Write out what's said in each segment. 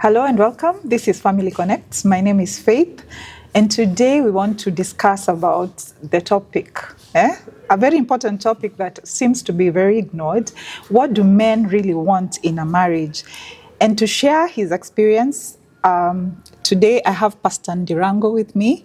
Hello and welcome. This is Family Connects. My name is Faith, and today we want to discuss about the topic, a very important topic that seems to be very ignored. What do men really want in a marriage? And to share his experience, today I have Pastor Ndirango with me.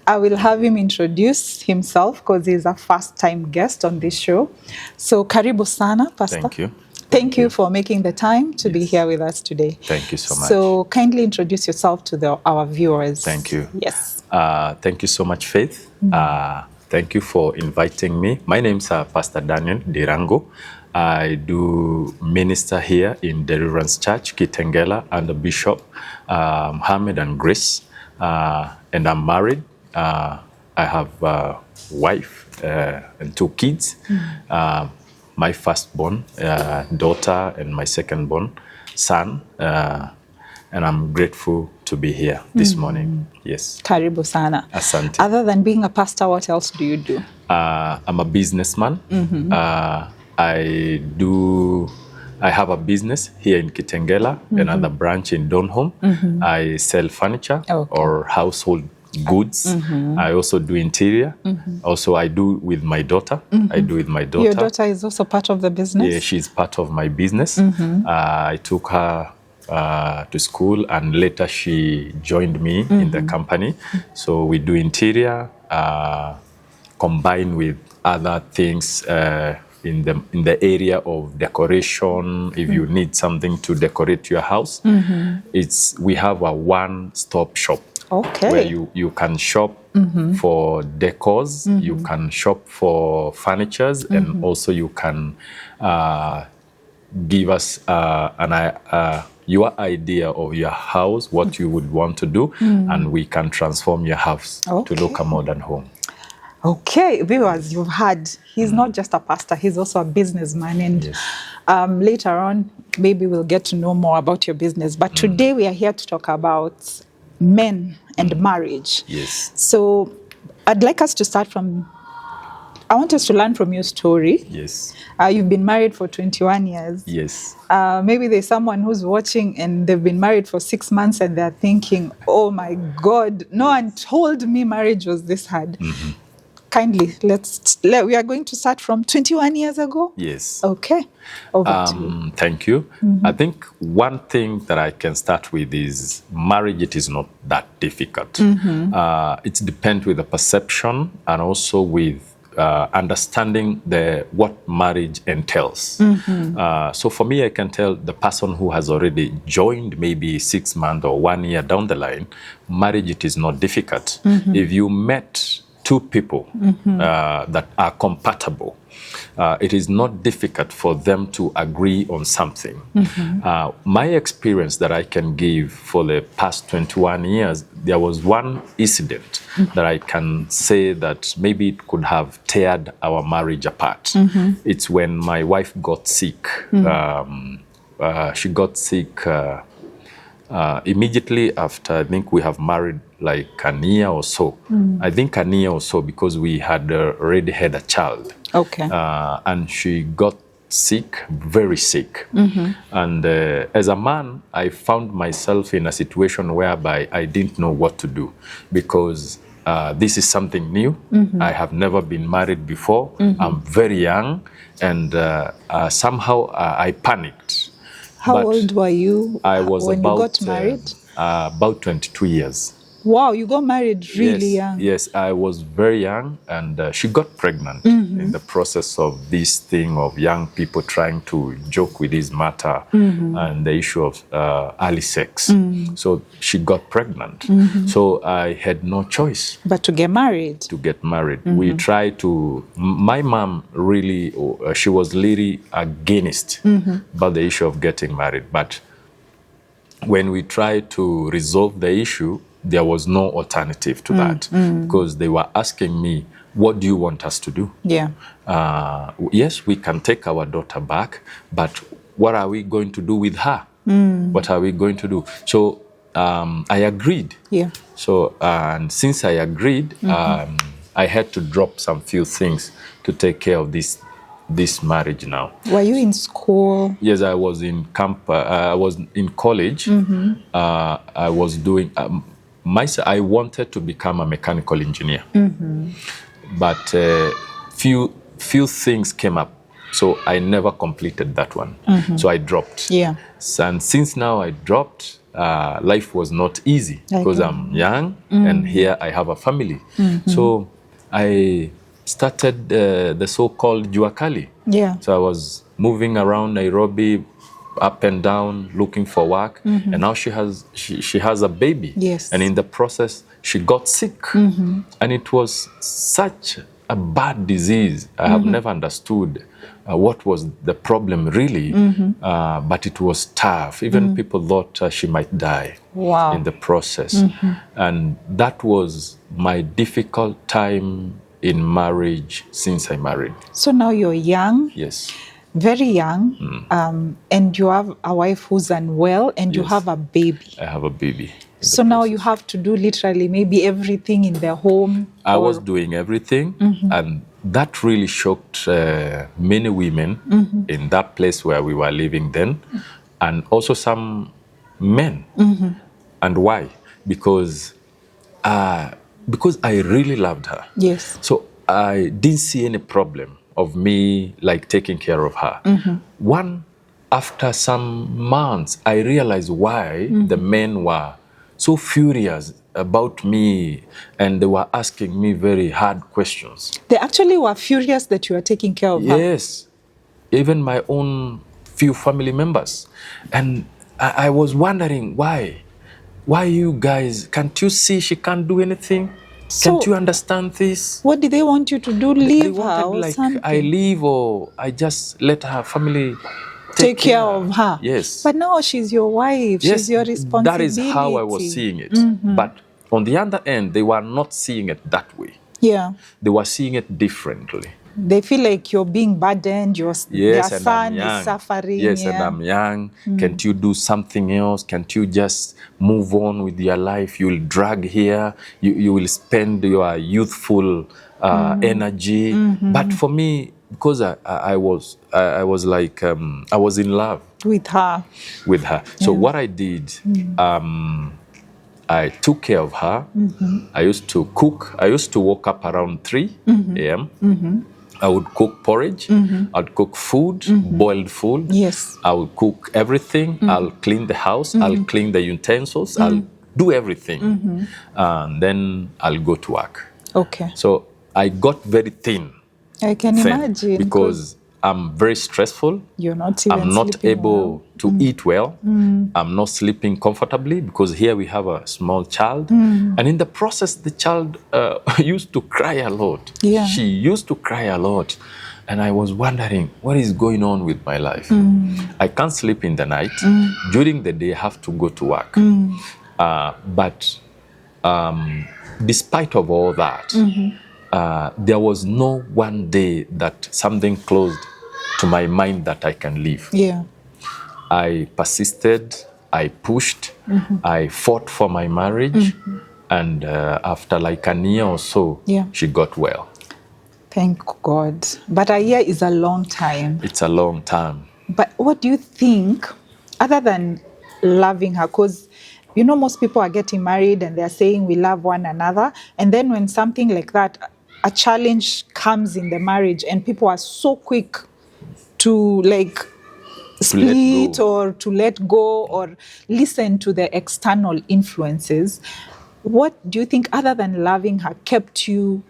I will have him introduce himself because he's a first-time guest on this show. So karibu sana, Pastor. Thank you. Thank you for making the time to be here with us today. Thank you so much. So kindly introduce yourself to our viewers. Thank you. Yes. Thank you so much, Faith. Thank you for inviting me. My name's Pastor Daniel Ndirango. I do minister here in Deliverance Church, Kitengela, under Bishop Mohammed and Grace. And I'm married. I have a wife and 2 kids. My firstborn daughter and my secondborn son. And I'm grateful to be here this morning. Yes. Karibu sana. Asante. Other than being a pastor, what else do you do? I'm a businessman. I have a business here in Kitengela, another branch in Donholm. I sell furniture or household goods. I also do interior. Also, I do with my daughter. I do with my daughter. Your daughter is also part of the business? Yeah, she's part of my business. I took her to school, and later she joined me in the company. So we do interior combined with other things in the area of decoration. If you need something to decorate your house, we have a one-stop shop. Okay. Where you can shop for decors, you can shop for furnitures, and also you can give us your idea of your house, what you would want to do, and we can transform your house to look a modern home. Okay, viewers, you've heard, he's not just a pastor, he's also a businessman. And later on, maybe we'll get to know more about your business. But today we are here to talk about men and marriage. Yes. So I'd like us to start from, I want us to learn from your story. Yes. You've been married for 21 years. Yes. Maybe there's someone who's watching and they've been married for 6 months and they're thinking, oh my God, no one told me marriage was this hard. Kindly, we are going to start from 21 years ago? Yes. Okay. Over to you. Thank you. I think one thing that I can start with is marriage, it is not that difficult. It depends with the perception and also with understanding what marriage entails. So for me, I can tell the person who has already joined maybe 6 months or 1 year down the line, marriage, it is not difficult. If you met 2 people that are compatible, it is not difficult for them to agree on something. My experience that I can give for the past 21 years, there was one incident that I can say that maybe it could have teared our marriage apart. It's when my wife got sick. She got sick immediately after, I think we have married like a year or so. I think a year or so, because we had already had a child. Okay. And she got sick, very sick. And as a man, I found myself in a situation whereby I didn't know what to do, because this is something new. I have never been married before. I'm very young, and somehow I panicked. How old were you when you got married? About 22 years. Wow, you got married really young. Yes, I was very young, and she got pregnant in the process of this thing of young people trying to joke with this matter and the issue of early sex. So she got pregnant. So I had no choice. But to get married? To get married. We tried to, my mom really, she was really against about the issue of getting married. But when we tried to resolve the issue, there was no alternative to that, because they were asking me, what do you want us to do? Yeah. Yes, we can take our daughter back, but what are we going to do with her? What are we going to do? So I agreed. Yeah. So, and since I agreed, I had to drop some few things to take care of this this marriage now. Were you in school? Yes, I was in camp. I was in college. I was doing. I wanted to become a mechanical engineer, but few things came up, so I never completed that one. So I dropped. Yeah. And since now I dropped, life was not easy because I'm young and here I have a family. So I started the so-called Juakali. Yeah. So I was moving around Nairobi, up and down, looking for work. And now she has a baby. Yes. And in the process, she got sick. And it was such a bad disease. I have never understood what was the problem really, but it was tough. Even people thought she might die in the process. And that was my difficult time in marriage since I married. So now you're young. Yes. Very young, and you have a wife who's unwell, and you have a baby. I have a baby. So now you have to do literally maybe everything in the home. I was doing everything, and that really shocked many women in that place where we were living then, and also some men. And why? Because I really loved her. Yes. So I didn't see any problem of me like taking care of her. After some months, I realized why the men were so furious about me, and they were asking me very hard questions. They actually were furious that you were taking care of her. Yes, even my own few family members. And I was wondering why you guys, can't you see she can't do anything? Can't you understand this? What did they want you to do? Leave they her wanted, or like, something? I leave, or I just let her family take care of her. Yes. But now she's your wife. Yes, she's your responsibility. that is how I was seeing it. But on the other end, they were not seeing it that way. Yeah. They were seeing it differently. They feel like you're being burdened, their son is suffering. Yes, and I'm young. Can't you do something else? Can't you just move on with your life? You will drag here. You will spend your youthful energy. But for me, because I was like, I was in love with her. So what I did, I took care of her. I used to cook. I used to wake up around 3 a.m. I would cook porridge. I'd cook food, boiled food. Yes. I would cook everything. I'll clean the house. I'll clean the utensils. I'll do everything. And then I'll go to work. Okay. So I got very thin. I can imagine. Because I'm very stressful. You're not even I'm not able to eat well. I'm not sleeping comfortably because here we have a small child. And in the process, the child used to cry a lot. Yeah. She used to cry a lot. And I was wondering, what is going on with my life? I can't sleep in the night. During the day, I have to go to work. But despite of all that, there was no one day that something closed to my mind that I can leave. Yeah. I persisted, I pushed, I fought for my marriage, and after like a year or so, she got well. Thank God. But a year is a long time. It's a long time. But what do you think, other than loving her, because you know most people are getting married and they're saying we love one another, and then when something like that, a challenge comes in the marriage and people are so quick to like split or to let go or listen to the external influences. What do you think, other than loving her, kept you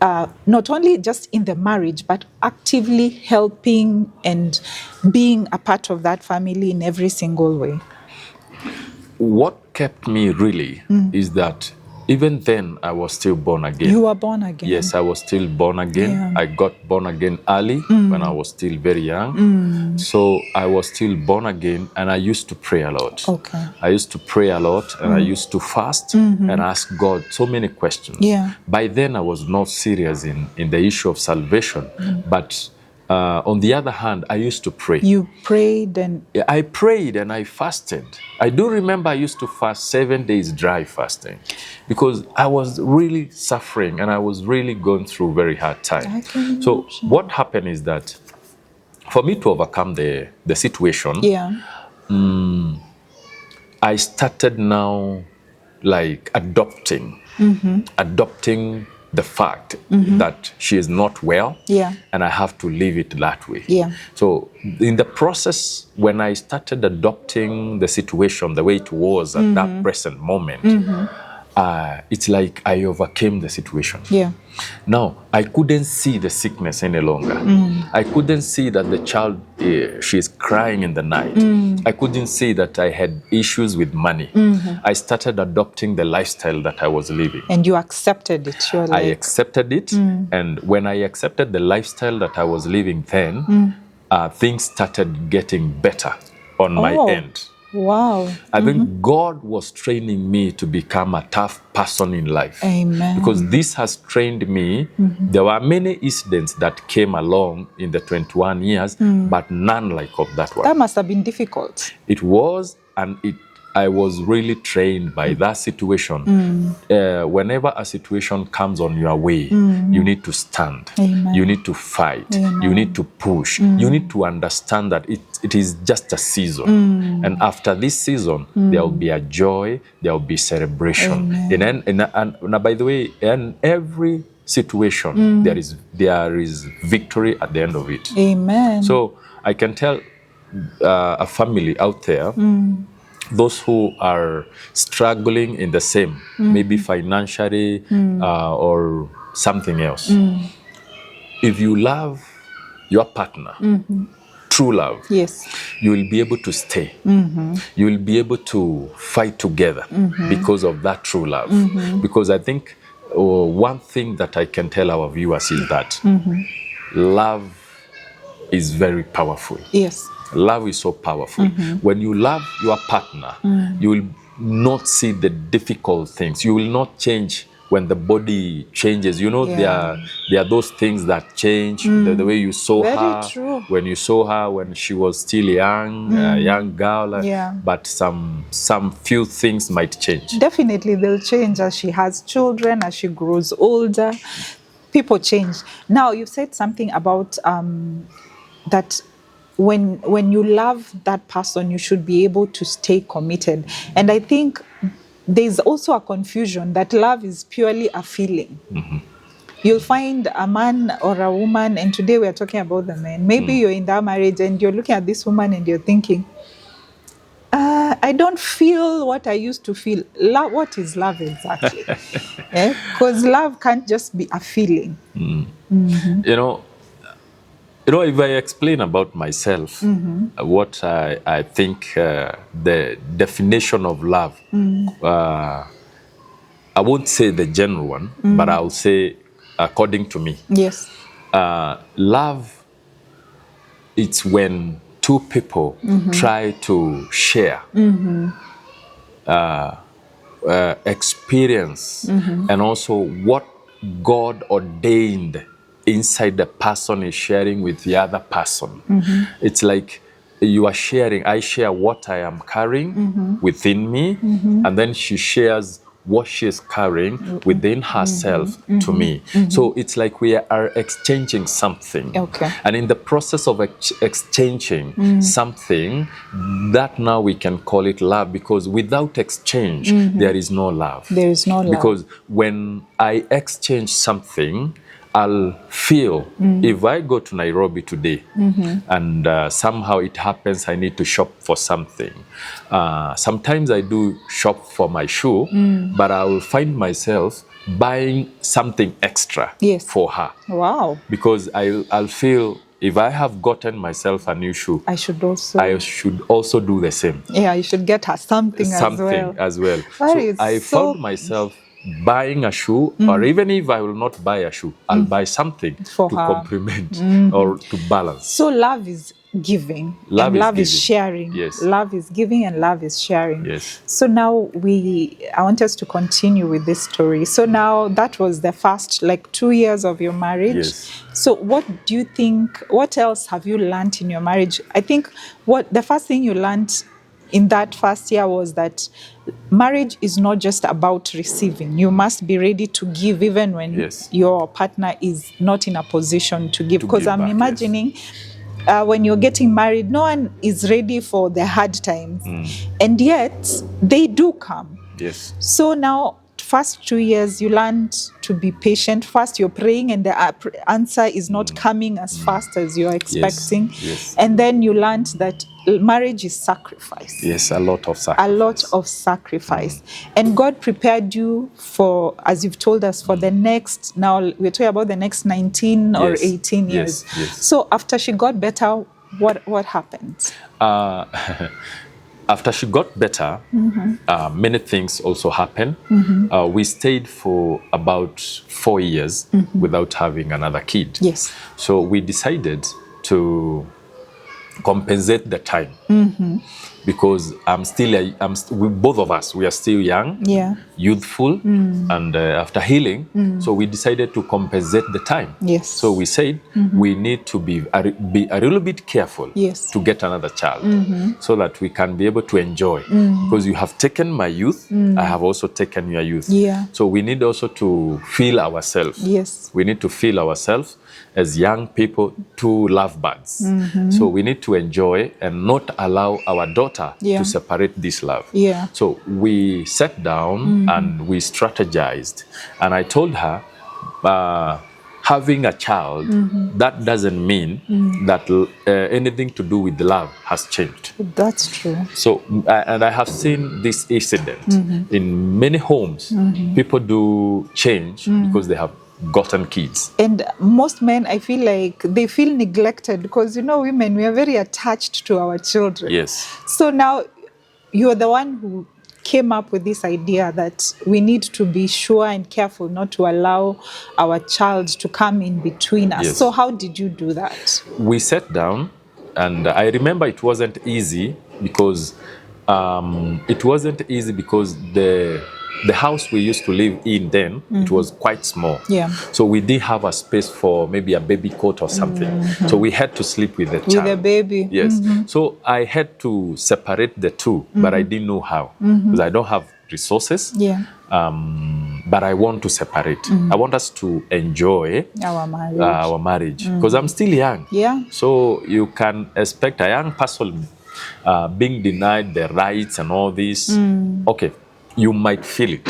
not only just in the marriage, but actively helping and being a part of that family in every single way? What kept me really is that even then I was still born again. You were born again? Yes, I was still born again. Yeah. I got born again early when I was still very young. So I was still born again, and I used to pray a lot. Okay. I used to pray a lot, and I used to fast and ask God so many questions. Yeah. By then I was not serious in the issue of salvation, but On the other hand, I used to pray. You prayed and... I prayed and I fasted. I do remember I used to fast 7 days dry fasting because I was really suffering and I was really going through very hard time. So what happened is that for me to overcome the situation, I started now like adopting the fact that she is not well, and I have to leave it that way. So in the process, when I started adopting the situation the way it was at that present moment, it's like I overcame the situation. Now, I couldn't see the sickness any longer. I couldn't see that the child, she's crying in the night. I couldn't see that I had issues with money. I started adopting the lifestyle that I was living. And you accepted it, surely. I accepted it. And when I accepted the lifestyle that I was living then, things started getting better on my end. Wow. I think God was training me to become a tough person in life. Amen. Because this has trained me. There were many incidents that came along in the 21 years, but none like of that one. That must have been difficult. It was, and I was really trained by that situation. Whenever a situation comes on your way, you need to stand. Amen. You need to fight. Amen. You need to push. You need to understand that it is just a season. And after this season, there will be a joy, there will be celebration. And by the way, in every situation, there is victory at the end of it. Amen. So I can tell a family out there, those who are struggling in the same, maybe financially or something else. If you love your partner, true love, you will be able to stay. You will be able to fight together because of that true love. Because I think one thing that I can tell our viewers is that love is very powerful. Love is so powerful. When you love your partner, you will not see the difficult things. You will not change when the body changes. You know, there are those things that change. The way you saw her, when you saw her when she was still young, a young girl. But some few things might change. Definitely, they'll change as she has children, as she grows older. People change. Now, you said something about that. When you love that person, you should be able to stay committed. And I think there's also a confusion that love is purely a feeling. You'll find a man or a woman, and today we're talking about the men. Maybe you're in that marriage and you're looking at this woman and you're thinking, I don't feel what I used to feel. Love, what is love exactly? Because love can't just be a feeling. You know, if I explain about myself, what I think the definition of love, I won't say the general one, but I'll say according to me. Love, it's when two people try to share experience and also what God ordained inside the person is sharing with the other person. It's like you are sharing. I share what I am carrying within me, and then she shares what she is carrying within herself to me. So it's like we are exchanging something. And in the process of exchanging something, that now we can call it love, because without exchange, there is no love. There is no love. Because when I exchange something, I'll feel, if I go to Nairobi today and somehow it happens I need to shop for something. Sometimes I do shop for my shoe, but I will find myself buying something extra for her. Wow. Because I'll feel, if I have gotten myself a new shoe, I should also do the same. Yeah, you should get her something as well. So I found myself buying a shoe, or even if I will not buy a shoe, I'll buy something For to her. complement or to balance. So love is giving, Love and is love is giving. sharing. Yes. Love is giving and love is sharing. Yes. So now I want us to continue with this story. So now that was the first 2 years of your marriage. Yes. So what do you think, what else have you learned in your marriage? I think the first thing you learned in that first year was that marriage is not just about receiving. You must be ready to give even when Yes. your partner is not in a position to give. Because I'm back, imagining when you're getting married, no one is ready for the hard times. And yet, they do come. Yes. So now, first 2 years, you learned to be patient. First, you're praying and the answer is not coming as fast as you're expecting. Yes. And then you learned that marriage is sacrifice. Yes, a lot of sacrifice. A lot of sacrifice. And God prepared you for, as you've told us, for the next, now we're talking about the next 19 or 18 years. Yes. So after she got better, what happened? After she got better, many things also happened. We stayed for about 4 years without having another kid. Yes. So we decided to compensate the time because both of us, we are still young, youthful, and after healing, so we decided to compensate the time. Yes. So we said we need to be a little bit careful to get another child so that we can be able to enjoy. Because you have taken my youth, I have also taken your youth. Yeah. So we need also to feel ourselves. Yes. We need to feel ourselves as young people to lovebirds. So we need to enjoy and not allow our daughter to separate this love. Yeah. So we sat down and we strategized. And I told her, having a child, that doesn't mean that anything to do with the love has changed. That's true. So, and I have seen this incident in many homes. People do change because they have gotten kids. And most men, I feel like they feel neglected because, women, we are very attached to our children. Yes. So now you're the one who came up with this idea that we need to be sure and careful not to allow our child to come in between us. Yes. So how did you do that? We sat down, and I remember it wasn't easy because the house we used to live in then, it was quite small. Yeah. So we didn't have a space for maybe a baby cot or something. So we had to sleep with the child. With the baby. Yes. So I had to separate the two, but I didn't know how because I don't have resources. Yeah. But I want to separate. I want us to enjoy Our marriage. because I'm still young. Yeah. So you can expect a young person being denied the rights and all this. Okay, you might feel it.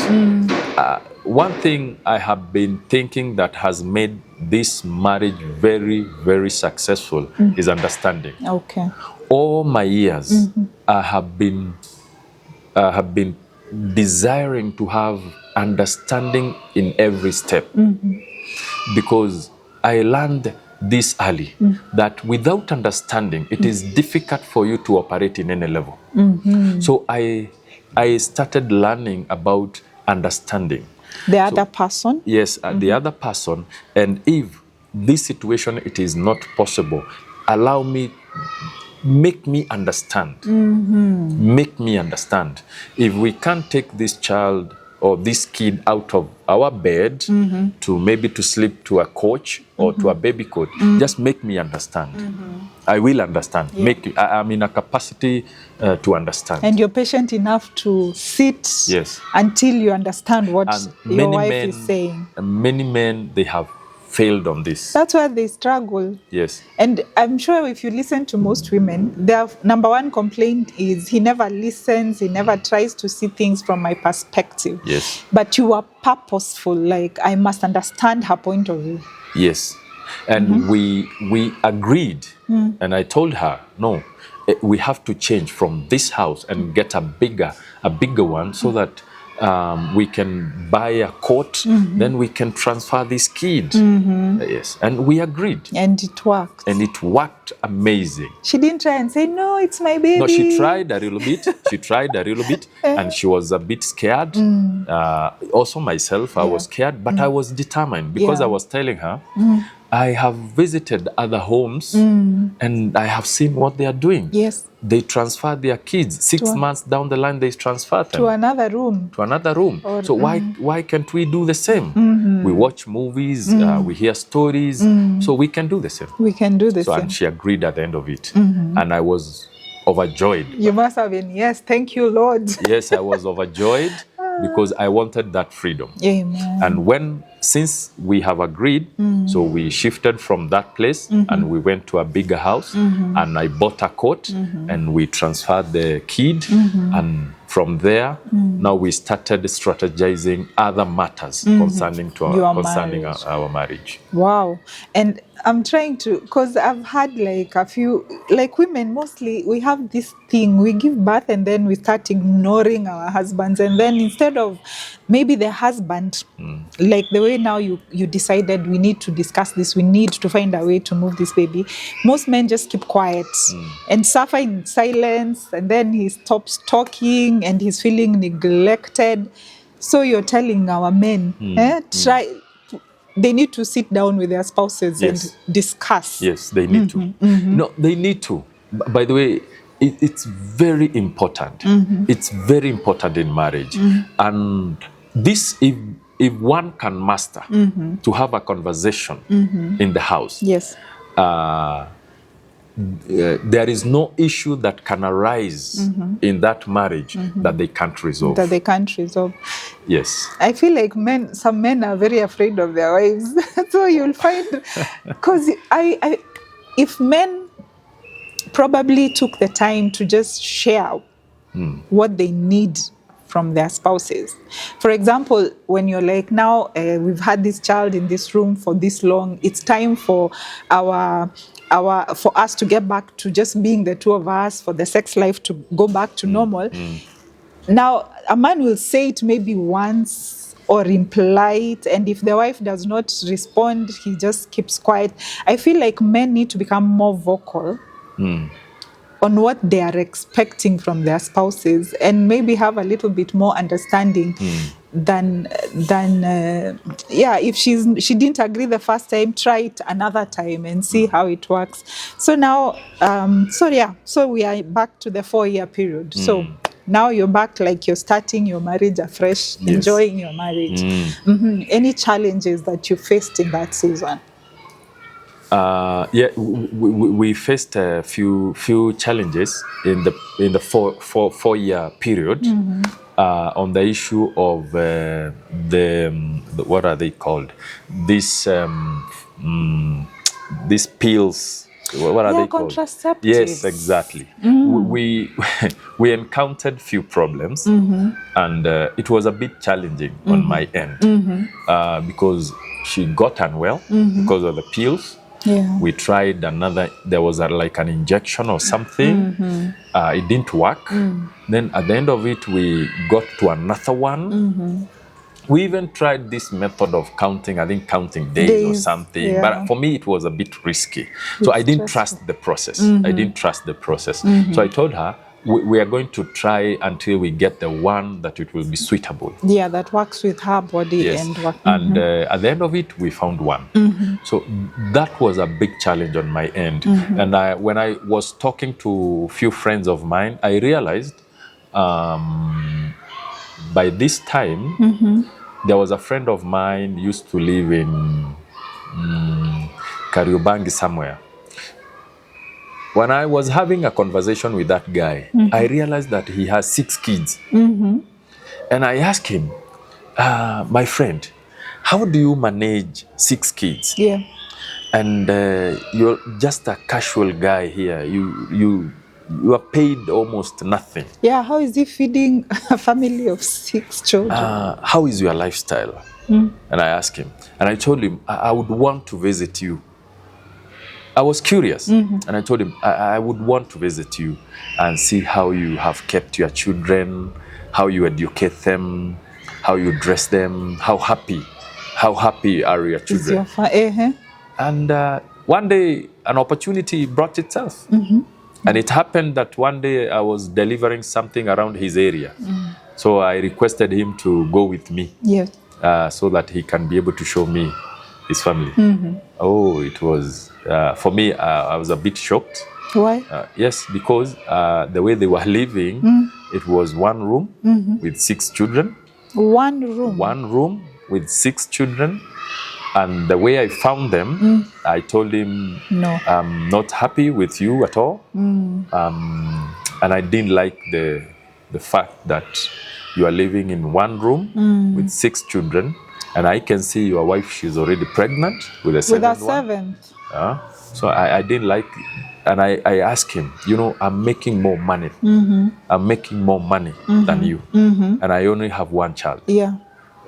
One thing I have been thinking that has made this marriage very, very successful is understanding. Okay. All my years, I have been desiring to have understanding in every step because I learned this early that without understanding, it is difficult for you to operate in any level. So I started learning about understanding. The other person? Yes, the other person. And if this situation, it is not possible, make me understand. Make me understand. If we can't take this child or this kid out of our bed to maybe to sleep to a couch or to a baby cot, just make me understand. I will understand. Yeah. I'm in a capacity to understand. And you're patient enough to sit until you understand what your wife is saying. Many men, they have failed on this. That's why they struggle. Yes. And I'm sure if you listen to most women, their number one complaint is he never listens, he never tries to see things from my perspective. Yes. But you are purposeful, like I must understand her point of view. Yes. And we agreed, and I told her, no, we have to change from this house and get a bigger one so that we can buy a court, then we can transfer this kid. Yes, and we agreed. And it worked. And it worked amazing. She didn't try and say, no, it's my baby. No, she tried a little bit. And she was a bit scared. Also myself, I was scared, but I was determined because I was telling her, I have visited other homes and I have seen what they are doing. Yes. They transfer their kids. 6 months down the line, they transfer them. To another room. To another room. So why can't we do the same? We watch movies, we hear stories, so we can do the same. We can do the same. And she agreed at the end of it. And I was overjoyed. You must have been, yes, thank you, Lord. Yes, I was overjoyed because I wanted that freedom. Amen. And since we have agreed, so we shifted from that place and we went to a bigger house and I bought a coat and we transferred the kid and from there, now we started strategizing other matters concerning our marriage. Wow. And I'm trying to, because I've had like a few, like women mostly, we have this thing, we give birth and then we start ignoring our husbands. And then instead of maybe the husband, like the way now you decided we need to discuss this, we need to find a way to move this baby. Most men just keep quiet and suffer in silence. And then he stops talking and he's feeling neglected. So you're telling our men, they need to sit down with their spouses and discuss. Yes, they need to. No, they need to. By the way, it's very important. It's very important in marriage. And this, if one can master to have a conversation in the house, yes, there is no issue that can arise in that marriage that they can't resolve. That they can't resolve. Yes. I feel like some men are very afraid of their wives. So you'll find, because if men probably took the time to just share what they need from their spouses. For example, when you're like, now we've had this child in this room for this long, it's time for for us to get back to just being the two of us, for the sex life to go back to normal. Now, a man will say it maybe once or imply it, and if the wife does not respond, he just keeps quiet. I feel like men need to become more vocal on what they are expecting from their spouses, and maybe have a little bit more understanding than if she didn't agree the first time, try it another time and see how it works. So now so we are back to the 4-year period. So now you're back, like you're starting your marriage afresh, enjoying your marriage. Any challenges that you faced in that season? We faced a few challenges in the 4-year period on the issue of what are they called? These pills. What are they called? Contraceptives. Yes, exactly. We encountered few problems, and it was a bit challenging on my end because she got unwell because of the pills. Yeah. We tried another, there was like an injection or something. It didn't work. Then at the end of it, we got to another one. We even tried this method of counting, I think counting days or something. Yeah. But for me, it was a bit risky. So I didn't trust the process. I didn't trust the process. So I told her, we are going to try until we get the one that it will be suitable. Yeah, that works with her body. Yes. And at the end of it, we found one. So that was a big challenge on my end. And when I was talking to a few friends of mine, I realized by this time, there was a friend of mine used to live in Kariobangi somewhere. When I was having a conversation with that guy, I realized that he has 6 kids. And I asked him, my friend, how do you manage 6 kids? Yeah. And you're just a casual guy here. You are paid almost nothing. Yeah, how is he feeding a family of 6 children? How is your lifestyle? And I asked him, and I told him, I would want to visit you. I was curious, and I told him, I would want to visit you and see how you have kept your children, how you educate them, how you dress them, how happy are your children. And one day, an opportunity brought itself. And it happened that one day I was delivering something around his area. So I requested him to go with me so that he can be able to show me his family. Oh, it was, for me, I was a bit shocked. Why? Yes, because the way they were living, it was one room with 6 children. One room? One room with 6 children. And the way I found them, I told him, no, I'm not happy with you at all. And I didn't like the fact that you are living in one room with 6 children. And I can see your wife, she's already pregnant with a 7th one. So I didn't like, and I asked him, you know, I'm making more money. I'm making more money than you. And I only have 1 child.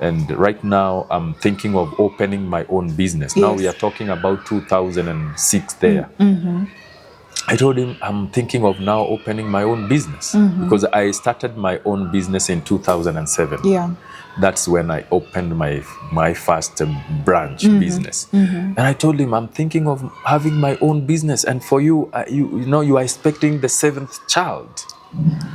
And right now, I'm thinking of opening my own business. Now we are talking about 2006 there. I told him, I'm thinking of now opening my own business because I started my own business in 2007. That's when I opened my first branch business. And I told him, I'm thinking of having my own business. And for you, you know, you are expecting the 7th child.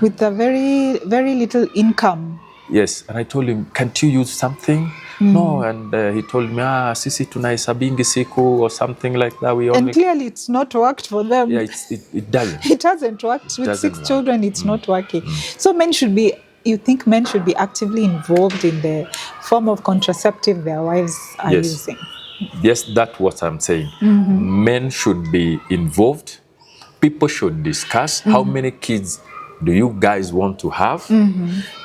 With a very, very little income. Yes, and I told him, can't you use something? No, and he told me, sisi tunaisabingi siku or something like that. And clearly it's not worked for them. Yeah, it doesn't. It hasn't worked. With 6 children, it's not working. So you think men should be actively involved in the form of contraceptive their wives are using? Yes, that's what I'm saying. Men should be involved. People should discuss how many kids do you guys want to have?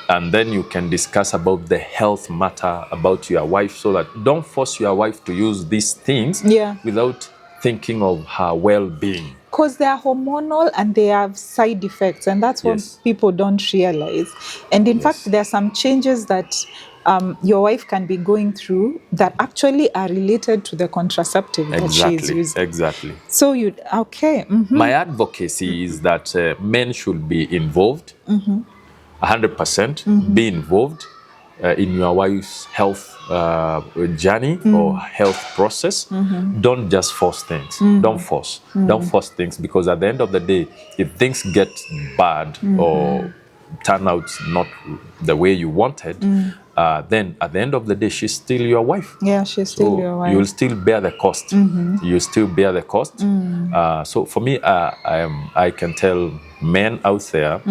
And then you can discuss about the health matter about your wife, so that don't force your wife to use these things without thinking of her well-being. Because they are hormonal and they have side effects, and that's what people don't realize. And in fact, there are some changes that your wife can be going through that actually are related to the contraceptive that she's using. Exactly. So My advocacy is that men should be involved, 100%, be involved in your wife's health journey or health process. Don't just force things. Don't force. Don't force things, because at the end of the day, if things get bad or turn out not the way you wanted, then at the end of the day, she's still your wife. Yeah, she's still your wife. You'll still bear the cost. You still bear the cost. So for me, I can tell men out there,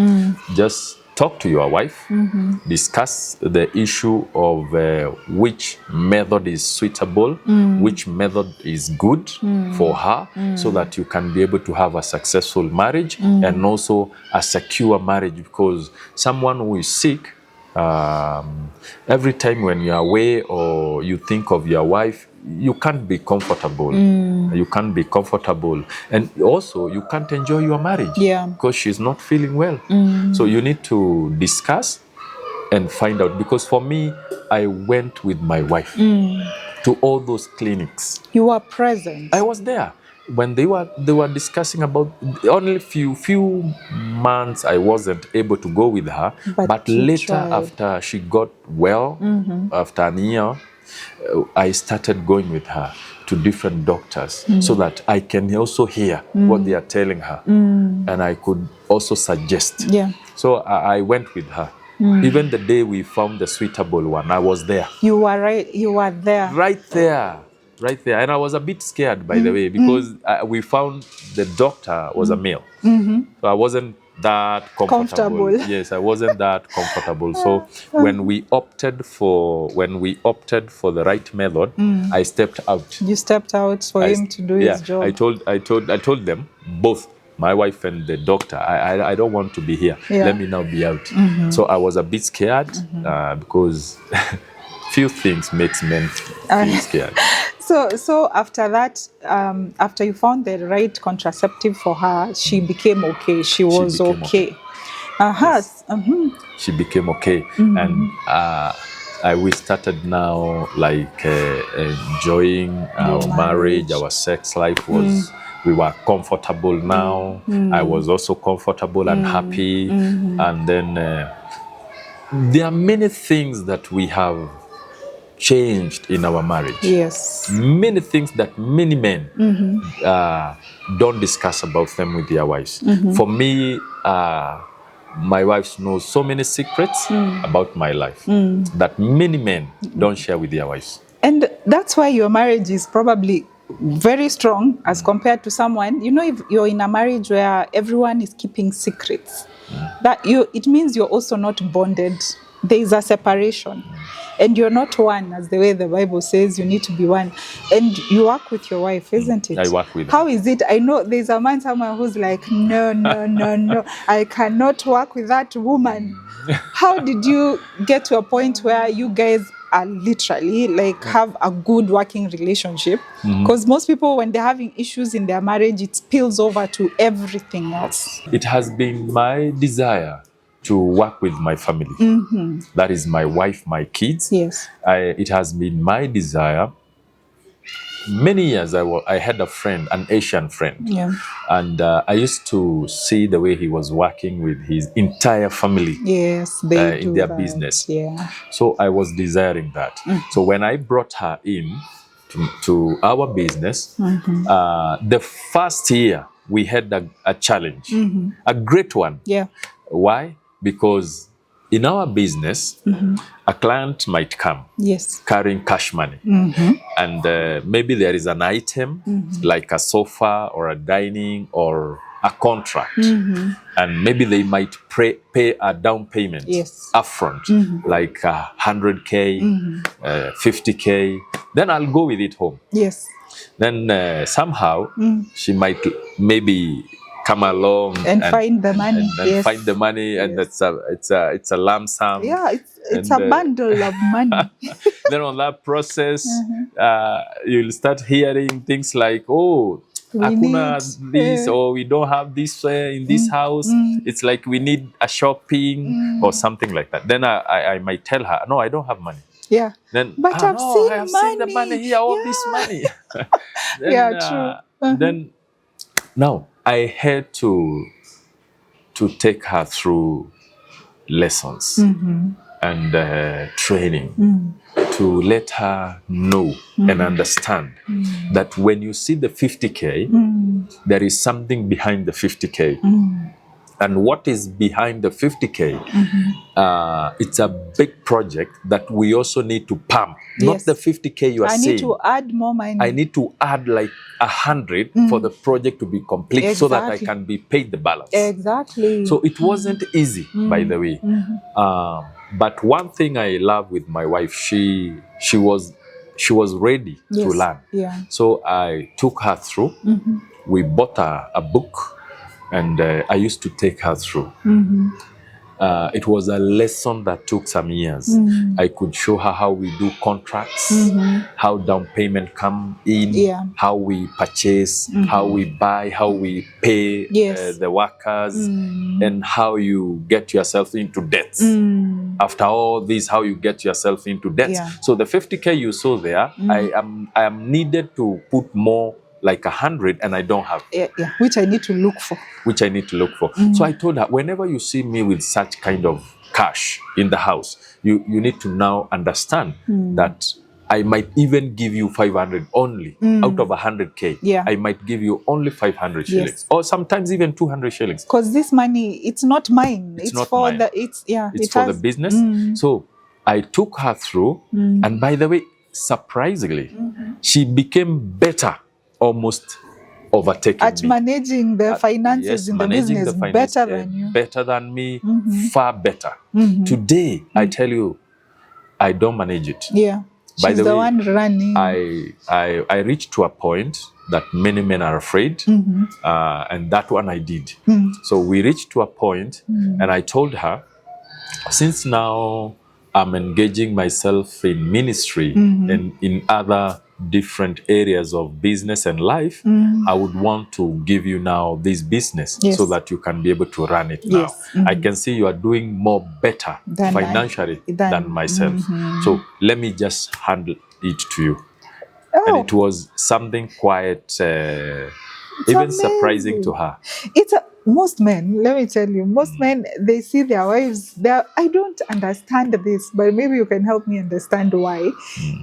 just talk to your wife, discuss the issue of which method is suitable, which method is good for her, so that you can be able to have a successful marriage and also a secure marriage. Because someone who is sick, every time when you're away or you think of your wife, you can't be comfortable. You can't be comfortable. And also, you can't enjoy your marriage because she's not feeling well. So you need to discuss and find out. Because for me, I went with my wife to all those clinics. You were present? I was there. When they were discussing about, only few months I wasn't able to go with her, but later after she got well, after a year, I started going with her to different doctors so that I can also hear what they are telling her, and I could also suggest. So I went with her. Even the day we found the suitable one, I was there. You were right. You were there. Right there. Right there. And I was a bit scared, by the way, because we found the doctor was a male. So I wasn't that comfortable. Yes, I wasn't that comfortable. So when we opted for the right method, I stepped out. You stepped out for him to do his job. I told them, both my wife and the doctor, I don't want to be here. Let me now be out. So I was a bit scared because few things makes men feel scared. So after that, after you found the right contraceptive for her, she became okay. She was okay. Yes. She became okay, and we started now like enjoying our marriage. Our sex life was. We were comfortable now. I was also comfortable and happy, and then there are many things that we have changed in our marriage. Yes. Many things that many men don't discuss about them with their wives. For me, my wife knows so many secrets about my life that many men don't share with their wives. And that's why your marriage is probably very strong as compared to someone, you know, if you're in a marriage where everyone is keeping secrets, it means you're also not bonded. There is a separation. And you're not one, as the way the Bible says you need to be one. And you work with your wife, isn't it? I work with her. How is it? I know there's a man somewhere who's like, no, I cannot work with that woman. How did you get to a point where you guys are literally like have a good working relationship? Because most people, when they're having issues in their marriage, it spills over to everything else. It has been my desire to work with my family. That is my wife, my kids. Yes. It has been my desire. Many years I had a friend, an Asian friend. Yeah. And I used to see the way he was working with his entire family. Yes, they do in their that. business. Yeah. So I was desiring that. So when I brought her in to our business, the first year we had a challenge, a great one. Yeah. Why? Because in our business, a client might come Yes. carrying cash money. And maybe there is an item like a sofa or a dining or a contract. And maybe they might pay a down payment upfront, like 100K, 50K. Then I'll go with it home. Yes. Then somehow she might maybe come along and find the money. And find the money, and it's a lump sum. Yeah, it's a bundle of money. Then on that process, you'll start hearing things like, "Oh, akuna this, or we don't have this in this house. It's like we need a shopping or something like that." Then I might tell her, "No, I don't have money." Yeah. Then, but I've seen the money here, all this money. Then, true. Then now I had to take her through lessons and training to let her know and understand that when you see the 50K, there is something behind the 50K. And what is behind the 50K? It's a big project that we also need to pump. Not the 50K you are saying. I need to add more money. I need to add like 100 for the project to be complete, so that I can be paid the balance. Exactly. So it wasn't easy, by the way. But one thing I love with my wife, she was ready to learn. Yeah. So I took her through. We bought a book. And I used to take her through. It was a lesson that took some years. I could show her how we do contracts, how down payment come in, how we purchase, how we buy, how we pay the workers, and how you get yourself into debts. After all this, how you get yourself into debts. So the 50K you saw there, I am needed to put more, like 100, and I don't have. Which I need to look for. So I told her, whenever you see me with such kind of cash in the house, you need to now understand that I might even give you 500 only out of 100K. I might give you only 500 shillings, or sometimes even 200 shillings. Because this money, it's not mine. It's not for mine. It's for the business. So I took her through, and by the way, surprisingly, she became better. Almost overtaking at me. Managing the finances in the business better than you. Better than me, far better. Today, I tell you, I don't manage it. Yeah, by she's the way, one running. I reached to a point that many men are afraid, and that one I did. So we reached to a point, and I told her, since now I'm engaging myself in ministry and in other different areas of business and life, I would want to give you now this business so that you can be able to run it now. I can see you are doing more better financially than myself. So let me just handle it to you. And it was something quite It's even amazing. surprising to her. Most men, let me tell you, most men, they see their wives, I don't understand this, but maybe you can help me understand why.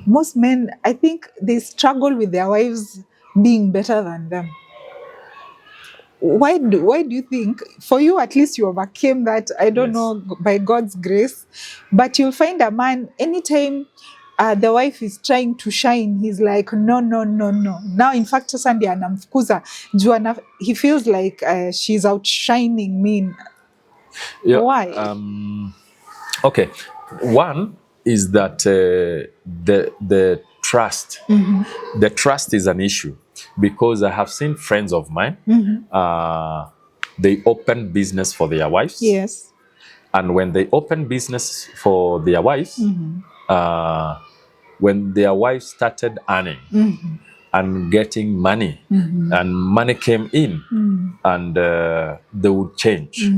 Most men, I think they struggle with their wives being better than them. Why do you think, for you at least you overcame that, I don't Yes. know, by God's grace, but you'll find a man, anytime the wife is trying to shine, he's like, no. Now, in fact, Sunday anamfukuza, he feels like she's outshining me. Yeah, Why? Okay. One is that the trust. The trust is an issue, because I have seen friends of mine, they open business for their wives. Yes. And when they open business for their wives, when their wives started earning and getting money, and money came in, and they would change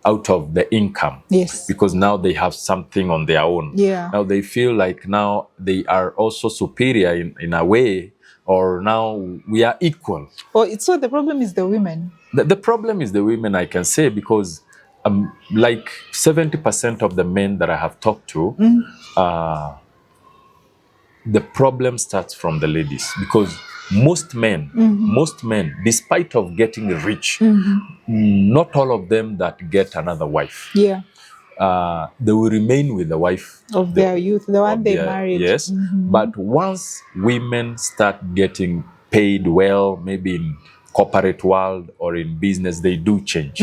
out of the income. Yes. Because now they have something on their own. Yeah. Now they feel like now they are also superior in a way, or now we are equal. So the problem is the women. The problem is the women, I can say, because like 70% of the men that I have talked to, the problem starts from the ladies, because most men, despite of getting rich, not all of them that get another wife. Yeah. They will remain with the wife Of their youth, the one they married. Yes, but once women start getting paid well, maybe in corporate world or in business, they do change.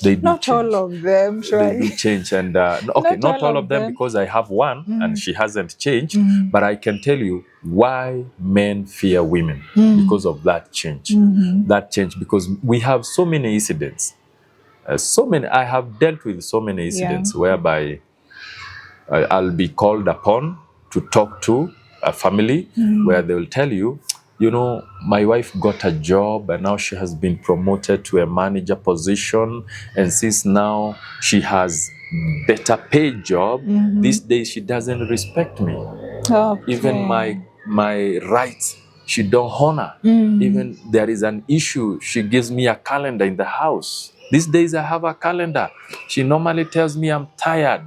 They do Not change. all of them, They surely. do change, and not all of them, because I have one and she hasn't changed. But I can tell you why men fear women, because of that change. That change, because we have so many incidents. I have dealt with so many incidents whereby I'll be called upon to talk to a family where they will tell you, my wife got a job and now she has been promoted to a manager position, and since now she has better paid job, these days she doesn't respect me. Okay. Even my rights, she don't honor. Even there is an issue, she gives me a calendar in the house. These days I have a calendar. She normally tells me, I'm tired,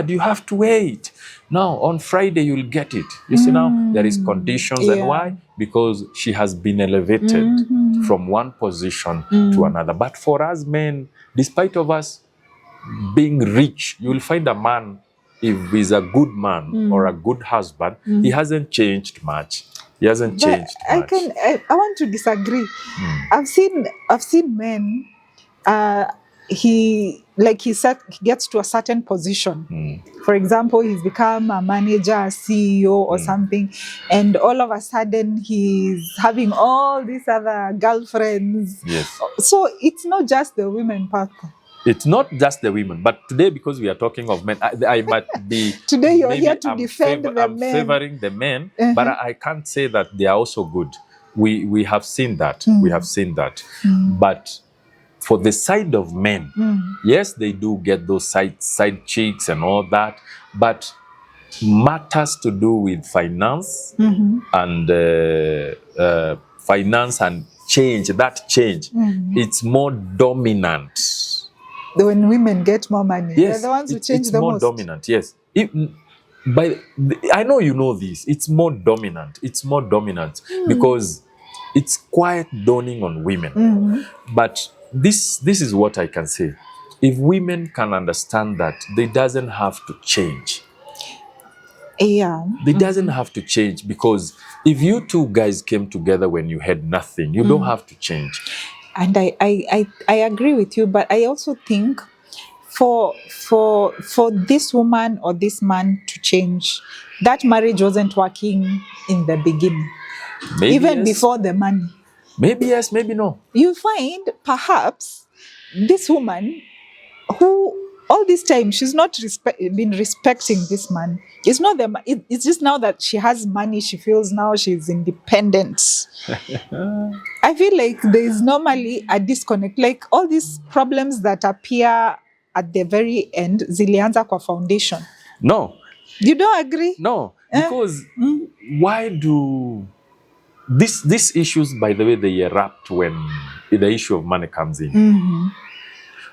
you have to wait. Now, on Friday, you'll get it. You see, now there is conditions. And why? Because she has been elevated from one position to another. But for us men, despite of us being rich, you'll find a man, if he's a good man or a good husband, he hasn't changed much. He hasn't changed much. I want to disagree. I've seen men, he gets to a certain position. For example, he's become a manager, a CEO or something, and all of a sudden he's having all these other girlfriends. Yes. So it's not just the women part. It's not just the women, but today, because we are talking of men, I might be... Today you're here to defend the men. I'm favoring the men, but I can't say that they are also good. We have seen that. We have seen that. But for the side of men, yes, they do get those side chicks and all that, but matters to do with finance and change, it's more dominant. When women get more money, yes, they're the ones who change the most. It's more dominant, yes. I know you know this. It's more dominant. It's more dominant because it's quite dawning on women. But this is what I can say. If women can understand that, they doesn't have to change. Yeah. They doesn't have to change, because if you two guys came together when you had nothing, you don't have to change. And I agree with you, but I also think for this woman or this man to change, that marriage wasn't working in the beginning. Maybe even yes. Before the money. Maybe yes, maybe no. You find perhaps this woman who all this time she's not been respecting this man. It's not it's just now that she has money, she feels now she's independent. I feel like there is normally a disconnect. Like all these problems that appear at the very end, zilianza kwa foundation. No. You don't agree? No, because why do these issues, by the way, they erupt when the issue of money comes in.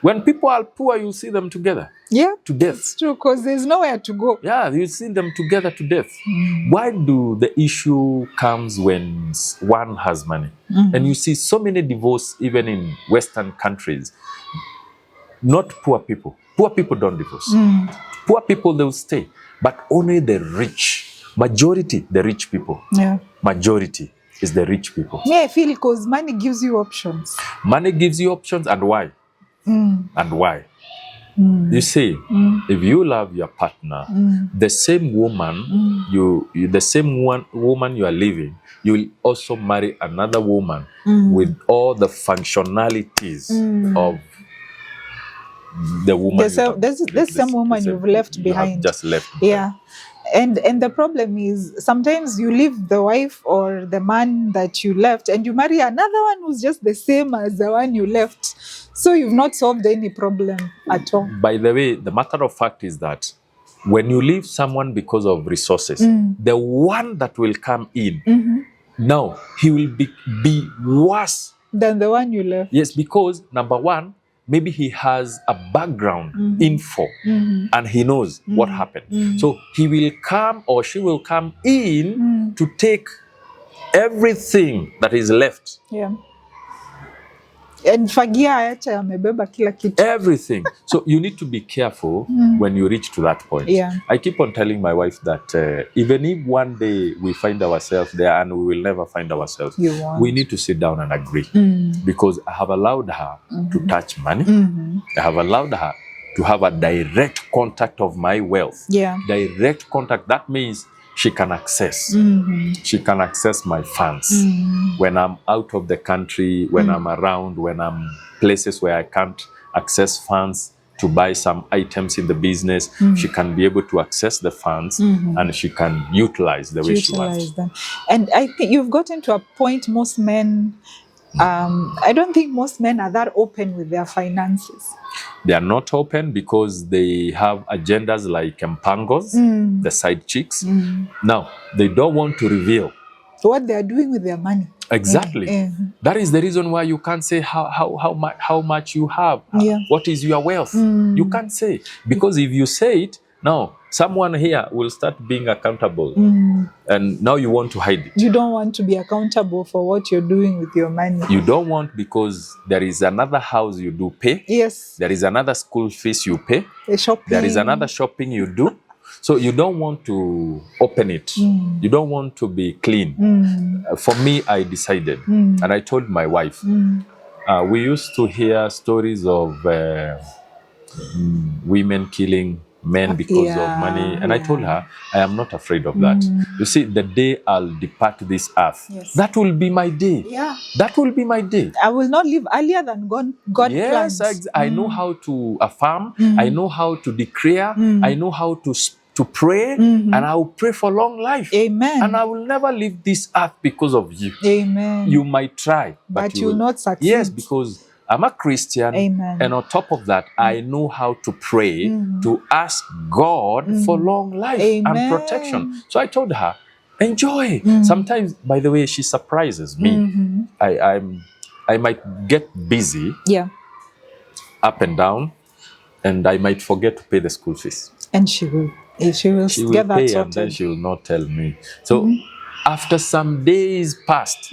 When people are poor, you see them together. Yeah, to death. It's true, because there's nowhere to go. Yeah, you see them together to death. Why do the issue comes when one has money? And you see so many divorce even in Western countries. Not poor people. Poor people don't divorce. Poor people, they will stay. But only the rich, majority, the rich people. Yeah. Majority is the rich people. Yeah, I feel because money gives you options. Money gives you options, and why? And why? You see, if you love your partner, the same woman woman you are living, you will also marry another woman with all the functionalities of the woman. The same woman you've left behind. You have just left. Yeah. And the problem is sometimes you leave the wife or the man that you left and you marry another one who's just the same as the one you left. So you've not solved any problem at all. By the way, the matter of fact is that when you leave someone because of resources, the one that will come in, now he will be worse than the one you left. Yes, because number one, maybe he has a background info and he knows what happened. So he will come or she will come in to take everything that is left. Yeah. And fagia acha amebeba kila kitu. Everything. So you need to be careful when you reach to that point. Yeah. I keep on telling my wife that even if one day we find ourselves there, and we will never find ourselves, we need to sit down and agree. Because I have allowed her to touch money. I have allowed her to have a direct contact of my wealth. Yeah. Direct contact. That means she can access. She can access my funds. When I'm out of the country, when I'm around, when I'm places where I can't access funds to buy some items in the business, she can be able to access the funds and she can utilize the way she wants. Them. And I think you've gotten to a point most men, I don't think most men are that open with their finances. They are not open because they have agendas like empangos, the side chicks. Now, they don't want to reveal what they are doing with their money. Exactly. That is the reason why you can't say how much you have. What is your wealth? You can't say. Because if you say it, now someone here will start being accountable. And now you want to hide it. You don't want to be accountable for what you're doing with your money. You don't want, because there is another house you do pay. Yes. There is another school fees you pay. Shopping. There is another shopping you do. So you don't want to open it. You don't want to be clean. For me, I decided, and I told my wife, we used to hear stories of women killing men because of money. And I told her, I am not afraid of that. You see, the day I'll depart this earth, that will be my day. That will be my day. I will not live earlier than God plans. Yes, I know how to affirm. I know how to declare. I know how to pray, and I will pray for long life. Amen. And I will never leave this earth because of you. Amen. You might try, but you will not succeed. Yes, because I'm a Christian. Amen. And on top of that, I know how to pray, to ask God for long life and protection. So I told her, enjoy. Sometimes, by the way, she surprises me. I might get busy up and down, and I might forget to pay the school fees. And she will get that pay, sorted. and then she will not tell me. So after some days passed,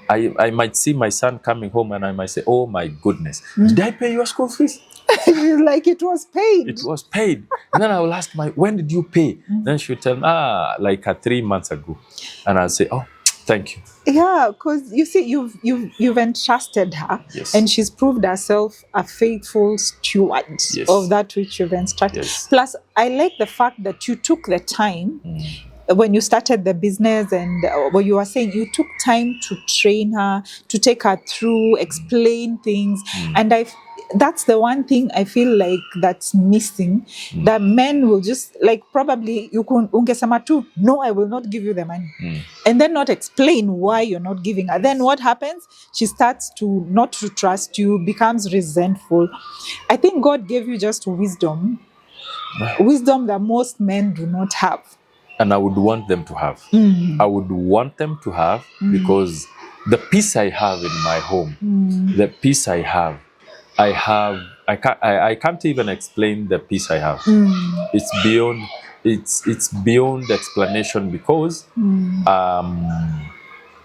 I might see my son coming home, and I might say, oh my goodness, did I pay your school fees? Like it was paid. It was paid. And then I will ask when did you pay? Then she'll tell me, like 3 months ago. And I'll say, oh, thank you. Yeah, because you see, you've entrusted her, and she's proved herself a faithful steward of that which you've entrusted. Plus, I like the fact that you took the time when you started the business, and what you were saying, you took time to train her, to take her through, explain things, and that's the one thing I feel like that's missing. That men will just, like, probably ungesema tu, no, I will not give you the money, and then not explain why you're not giving her. Then what happens? She starts to not to trust you, becomes resentful. I think God gave you just wisdom that most men do not have. and I would want them to have. I would want them to have because the peace I have in my home, the peace I can't even explain the peace I have. It's beyond explanation because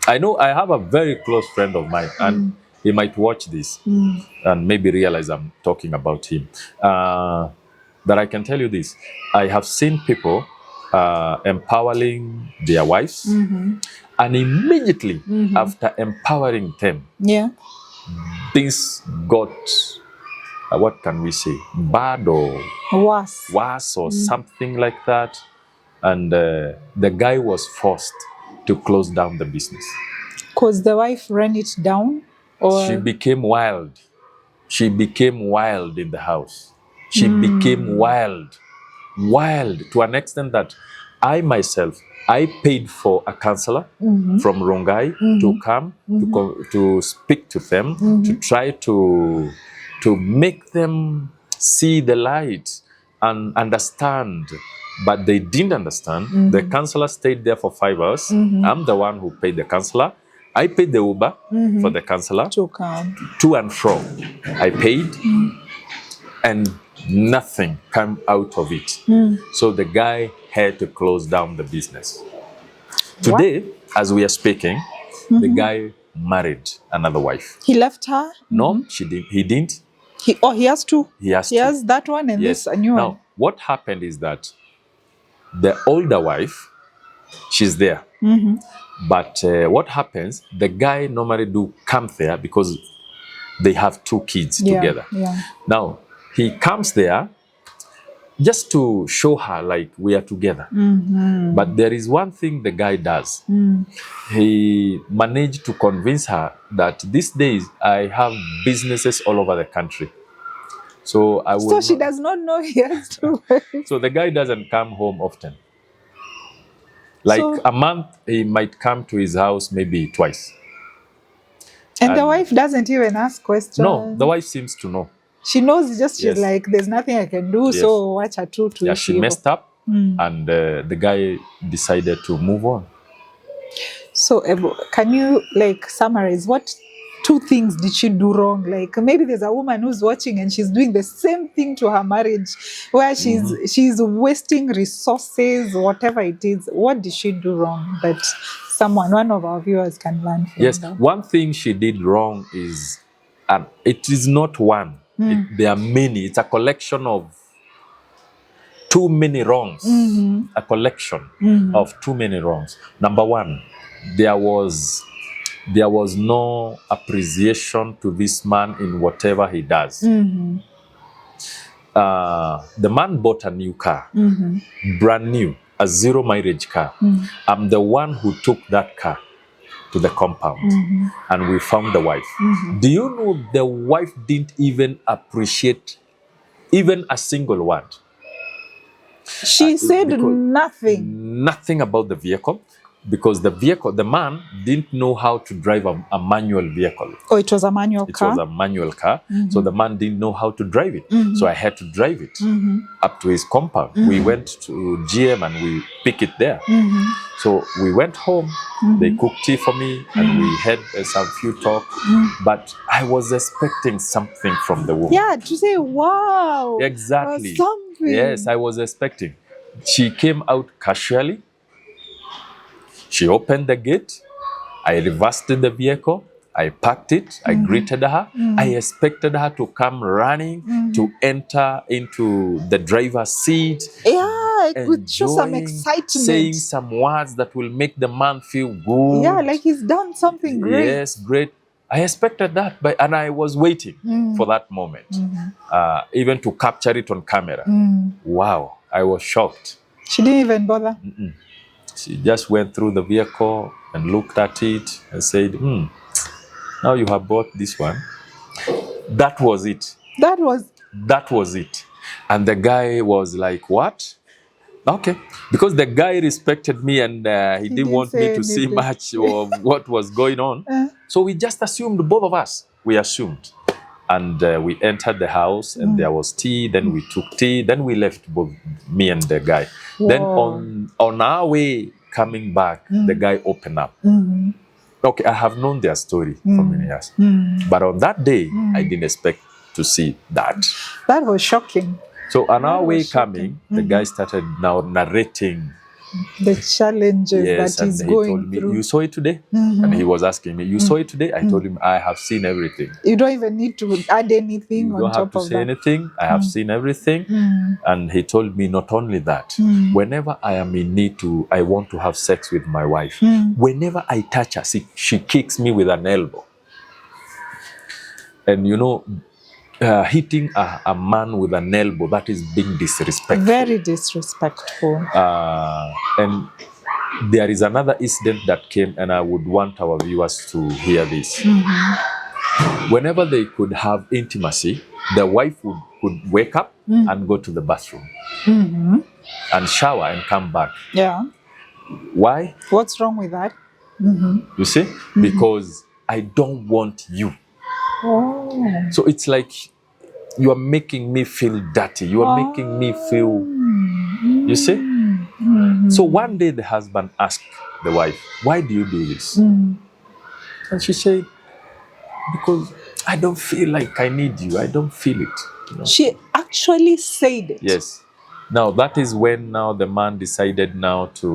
I know I have a very close friend of mine, and he might watch this and maybe realize I'm talking about him. But I can tell you this: I have seen people empowering their wives, and immediately after empowering them, things got what can we say, bad or worse or something like that, and the guy was forced to close down the business because the wife ran it down, or she became wild. She became wild in the house. She became wild to an extent that I myself, I paid for a counselor from Rongai to come to speak to them, to try to make them see the light and understand. But they didn't understand. The counselor stayed there for 5 hours. I'm the one who paid the counselor. I paid the Uber for the counselor to come to and fro. I paid, and nothing came out of it. So the guy had to close down the business. Today, as we are speaking, the guy married another wife. He left her? No, he didn't. He has to. He has that one and this a new one. Now, what happened is that the older wife, she's there. But what happens, the guy normally do come there because they have 2 kids together. Now, he comes there just to show her like we are together. But there is one thing the guy does. He managed to convince her that these days I have businesses all over the country. So she does not know he has to. So the guy doesn't come home often. Like a month, he might come to his house maybe twice. And the wife doesn't even ask questions? No, the wife seems to know. She knows, she's like, there's nothing I can do, so watch her to she messed up, and the guy decided to move on. So, can you summarize what 2 things did she do wrong? Like maybe there's a woman who's watching and she's doing the same thing to her marriage, where she's wasting resources, whatever it is. What did she do wrong that one of our viewers can learn from? Yes, one thing she did wrong is, and it is not one. There are many. It's a collection of too many wrongs. A collection of too many wrongs. Number one, there was no appreciation to this man in whatever he does. The man bought a new car, brand new, a 0 mileage car. I'm the one who took that car to the compound, and we found the wife. Do you know the wife didn't even appreciate even a single word? She said nothing about the vehicle. Because the man didn't know how to drive a manual vehicle. Oh, it was a manual car? It was a manual car. So the man didn't know how to drive it. So I had to drive it up to his compound. We went to GM and we picked it there. So we went home. They cooked tea for me and we had some few talk. But I was expecting something from the woman. Yeah, to say, wow. Exactly. Something. Yes, I was expecting. She came out casually. She opened the gate. I reversed the vehicle. I parked it. I greeted her. I expected her to come running to enter into the driver's seat. Yeah, it would show some excitement. Saying some words that will make the man feel good. Yeah, like he's done something great. Yes, great. I expected that, and I was waiting for that moment, even to capture it on camera. Wow, I was shocked. She didn't even bother? She just went through the vehicle and looked at it and said, now you have bought this one. That was it. That was it. And the guy was like, what? Okay. Because the guy respected me and he didn't want me to see much of what was going on. So we just assumed, both of us, we assumed And we entered the house, and there was tea. Then we took tea. Then we left, both me and the guy. Then on our way coming back, the guy opened up. Okay, I have known their story for many years, but on that day, I didn't expect to see that. That was shocking. So on our way coming, the guy started now narrating the challenges that he's he going told me, through. "You saw it today?" And he was asking me, "You saw it today?" I told him, "I have seen everything." You don't even need to add anything You on don't have top to of say that. anything. I have seen everything. And he told me not only that, whenever I am in need I want to have sex with my wife, whenever I touch her, she kicks me with an elbow. And you know, hitting a man with an elbow, that is being disrespectful. Very disrespectful. And there is another incident that came, and I would want our viewers to hear this. Whenever they could have intimacy, the wife would wake up and go to the bathroom and shower and come back. Yeah. Why? What's wrong with that? You see? Because I don't want you. Oh. So it's like you are making me feel dirty. You are making me feel, you see? So one day the husband asked the wife, "Why do you do this?" And she said, "Because I don't feel like I need you. I don't feel it." You know? She actually said it. Yes. Now that is when now the man decided now to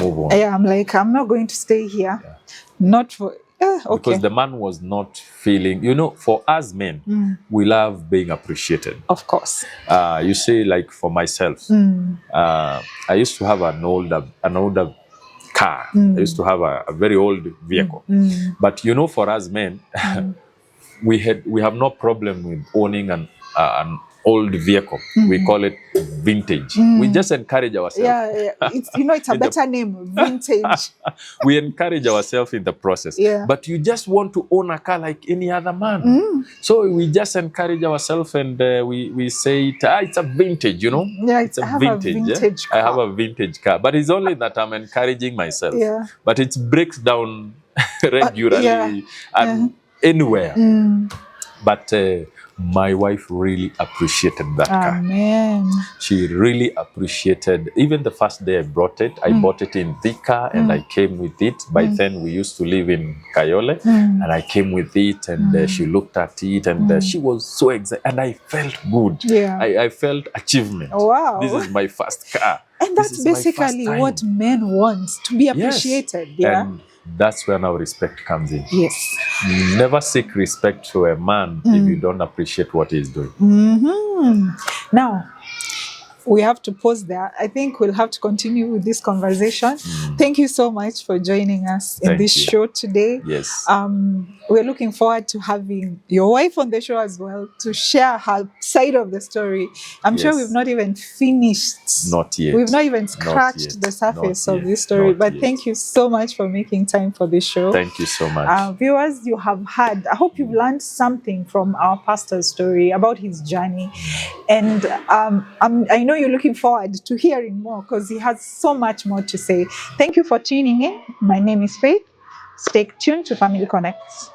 move on. Yeah, I'm like, I'm not going to stay here. Yeah. Not for... okay. Because the man was not feeling, you know, for us men, we love being appreciated. Of course. You see, like for myself, I used to have an older car. I used to have a very old vehicle. But you know, for us men, we have no problem with owning an old vehicle. We call it vintage. We just encourage ourselves. Yeah. It's, you know, it's a better name, vintage. We encourage ourselves in the process. Yeah. But you just want to own a car like any other man. So we just encourage ourselves, and we say it's a vintage, you know? Yeah, it's a vintage car. I have a vintage car. But it's only that I'm encouraging myself. Yeah. But it breaks down regularly and anywhere. But my wife really appreciated that car. Amen. She really appreciated, even the first day I brought it, I bought it in Thika and I came with it. By then we used to live in Kayole and I came with it, and she looked at it, and she was so excited, and I felt good. Yeah. I felt achievement. Wow. This is my first car. And that's basically what men want, to be appreciated. Yes. Yeah. And that's where now respect comes in. Yes. You never seek respect to a man if you don't appreciate what he's doing. Now, we have to pause there. I think we'll have to continue with this conversation. Thank you so much for joining us in this show today. Yes. We're looking forward to having your wife on the show as well, to share her side of the story. I'm sure we've not even finished. Not yet. We've not even scratched the surface of this story. But thank you so much for making time for this show. Thank you so much. Viewers, you have heard, I hope you've learned something from our pastor's story about his journey. And I know you're looking forward to hearing more, because he has so much more to say. Thank you for tuning in. My name is Faith. Stay tuned to Family Connects.